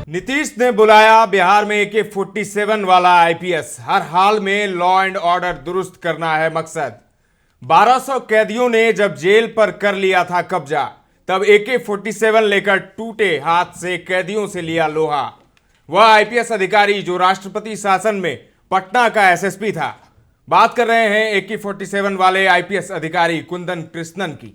नीतीश ने बुलाया बिहार में AK-47 वाला आईपीएस। हर हाल में लॉ एंड ऑर्डर दुरुस्त करना है मकसद। 1200 कैदियों ने जब जेल पर कर लिया था कब्जा, तब AK-47 लेकर टूटे हाथ से कैदियों से लिया लोहा। वह आईपीएस अधिकारी जो राष्ट्रपति शासन में पटना का एसएसपी था। बात कर रहे हैं AK-47 वाले आईपीएस अधिकारी कुंदन कृष्णन की।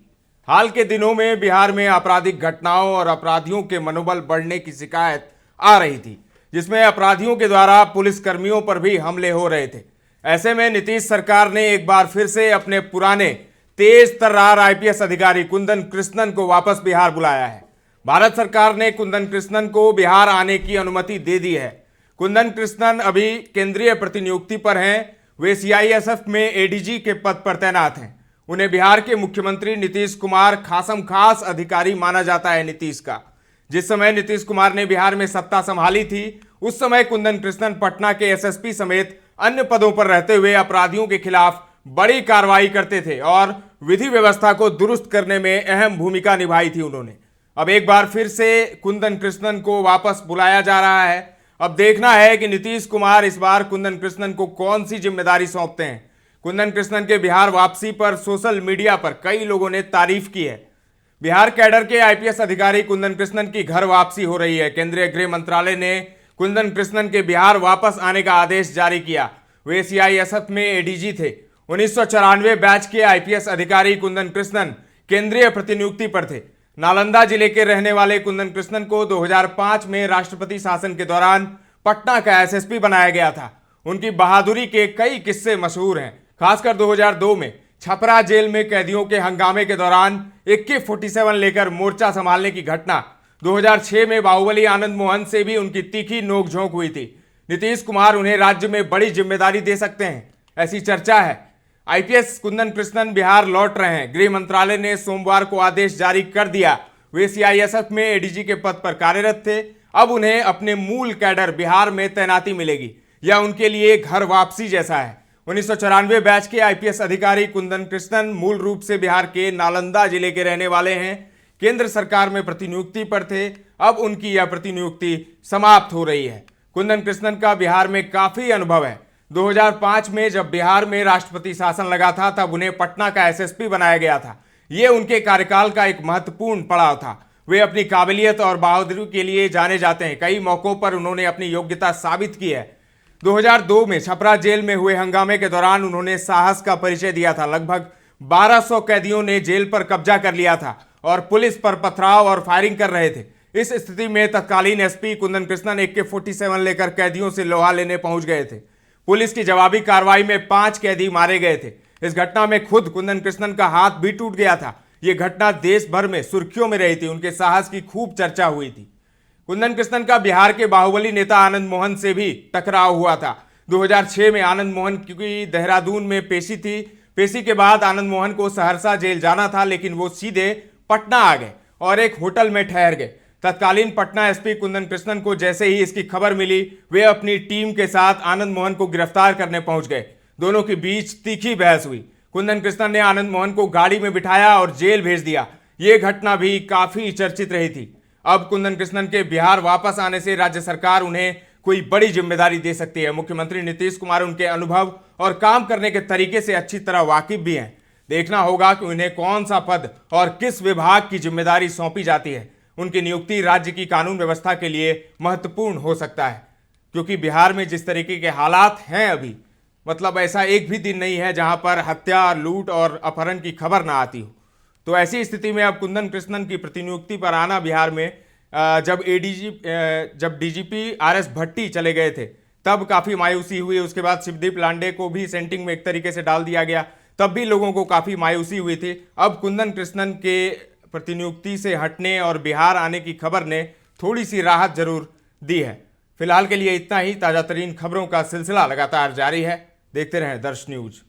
हाल के दिनों में बिहार में आपराधिक घटनाओं और अपराधियों के मनोबल बढ़ने की शिकायत आ रही थी, जिसमें अपराधियों के द्वारा पुलिसकर्मियों पर भी हमले हो रहे थे। ऐसे में नीतीश सरकार ने एक बार फिर से अपने पुराने तेज तर्रार आईपीएस अधिकारी कुंदन कृष्णन को वापस बिहार बुलाया है। भारत सरकार ने कुंदन कृष्णन को बिहार आने की अनुमति दे दी है। कुंदन कृष्णन अभी केंद्रीय प्रतिनियुक्ति पर हैं। वे सीआईएसएफ में एडीजी के पद पर तैनात हैं। उन्हें बिहार के मुख्यमंत्री नीतीश कुमार खासम खास अधिकारी माना जाता है। नीतीश का जिस समय नीतीश कुमार ने बिहार में सत्ता संभाली थी, उस समय कुंदन कृष्णन पटना के एसएसपी समेत अन्य पदों पर रहते हुए अपराधियों के खिलाफ बड़ी कार्रवाई करते थे और विधि व्यवस्था को दुरुस्त करने में अहम भूमिका निभाई थी उन्होंने। अब एक बार फिर से कुंदन कृष्णन को वापस बुलाया जा रहा है। अब देखना है कि नीतीश कुमार इस बार कुंदन कृष्णन को कौन सी जिम्मेदारी सौंपते हैं। कुंदन कृष्णन के बिहार वापसी पर सोशल मीडिया पर कई लोगों ने तारीफ की है। बिहार कैडर के आईपीएस अधिकारी कुंदन कृष्णन की घर वापसी हो रही है। केंद्रीय गृह मंत्रालय ने कुंदन कृष्णन के बिहार वापस आने का आदेश जारी किया। वे सीआईएसएफ में एडीजी थे। 1994 बैच के आईपीएस अधिकारी कुंदन कृष्णन केंद्रीय प्रतिनियुक्ति पर थे। नालंदा जिले के रहने वाले कुंदन कृष्णन को 2005 में राष्ट्रपति शासन के दौरान पटना का एसएसपी बनाया गया था। उनकी बहादुरी के कई किस्से मशहूर हैं। खासकर 2002 में छपरा जेल में कैदियों के हंगामे के दौरान AK-47 लेकर मोर्चा संभालने की घटना। 2006 में बाहुबली आनंद मोहन से भी उनकी तीखी नोकझोंक हुई थी। नीतीश कुमार उन्हें राज्य में बड़ी जिम्मेदारी दे सकते हैं, ऐसी चर्चा है। आईपीएस कुंदन कृष्णन बिहार लौट रहे हैं। गृह मंत्रालय ने सोमवार को आदेश जारी कर दिया। वे सीआईएसएफ में एडीजी के पद पर कार्यरत थे। अब उन्हें अपने मूल कैडर बिहार में तैनाती मिलेगी। यह उनके लिए घर वापसी जैसा है। 1994 बैच के आईपीएस अधिकारी कुंदन कृष्णन मूल रूप से बिहार के नालंदा जिले के रहने वाले हैं। केंद्र सरकार में प्रतिनियुक्ति पर थे। अब उनकी यह प्रतिनियुक्ति समाप्त हो रही है। कुंदन कृष्णन का बिहार में काफी अनुभव है। 2005 में जब बिहार में राष्ट्रपति शासन लगा था, तब उन्हें पटना का एसएसपी बनाया गया था। यह उनके कार्यकाल का एक महत्वपूर्ण पड़ाव था। वे अपनी काबिलियत और बहादुरी के लिए जाने जाते हैं। कई मौकों पर उन्होंने अपनी योग्यता साबित की है। 2002 में छपरा जेल में हुए हंगामे के दौरान उन्होंने साहस का परिचय दिया था। लगभग 1200 कैदियों ने जेल पर कब्जा कर लिया था और पुलिस पर पथराव और फायरिंग कर रहे थे। इस स्थिति में तत्कालीन एसपी कुंदन कृष्णन AK-47 लेकर कैदियों से लोहा लेने पहुंच गए थे। पुलिस की जवाबी कार्रवाई में 5 कैदी मारे गए थे। इस घटना में खुद कुंदन कृष्णन का हाथ भी टूट गया था। यह घटना देश भर में सुर्खियों में रही थी। उनके साहस की खूब चर्चा हुई थी। कुंदन कृष्णन का बिहार के बाहुबली नेता आनंद मोहन से भी टकराव हुआ था। 2006 में आनंद मोहन की देहरादून में पेशी थी। पेशी के बाद आनंद मोहन को सहरसा जेल जाना था, लेकिन वो सीधे पटना आ गए और एक होटल में ठहर गए। तत्कालीन पटना एसपी कुंदन कृष्णन को जैसे ही इसकी खबर मिली, वे अपनी टीम के साथ आनंद मोहन को गिरफ्तार करने पहुंच गए। दोनों के बीच तीखी बहस हुई। कुंदन कृष्णन ने आनंद मोहन को गाड़ी में बिठाया और जेल भेज दिया। ये घटना भी काफी चर्चित रही थी। अब कुंदन कृष्णन के बिहार वापस आने से राज्य सरकार उन्हें कोई बड़ी जिम्मेदारी दे सकती है। मुख्यमंत्री नीतीश कुमार उनके अनुभव और काम करने के तरीके से अच्छी तरह वाकिफ भी हैं। देखना होगा कि उन्हें कौन सा पद और किस विभाग की जिम्मेदारी सौंपी जाती है। उनकी नियुक्ति राज्य की कानून व्यवस्था के लिए महत्वपूर्ण हो सकता है, क्योंकि बिहार में जिस तरीके के हालात हैं अभी, मतलब ऐसा एक भी दिन नहीं है जहां पर हत्या, लूट और अपहरण की खबर ना आती हो। तो ऐसी स्थिति में अब कुंदन कृष्णन की प्रतिनियुक्ति पर आना बिहार में, जब डीजीपी RS भट्टी चले गए थे, तब काफ़ी मायूसी हुई। उसके बाद शिवदीप लांडे को भी सेंटिंग में एक तरीके से डाल दिया गया, तब भी लोगों को काफ़ी मायूसी हुई थी। अब कुंदन कृष्णन के प्रतिनियुक्ति से हटने और बिहार आने की खबर ने थोड़ी सी राहत जरूर दी है। फिलहाल के लिए इतना ही। ताज़ा तरीन खबरों का सिलसिला लगातार जारी है। देखते रहें दर्श न्यूज।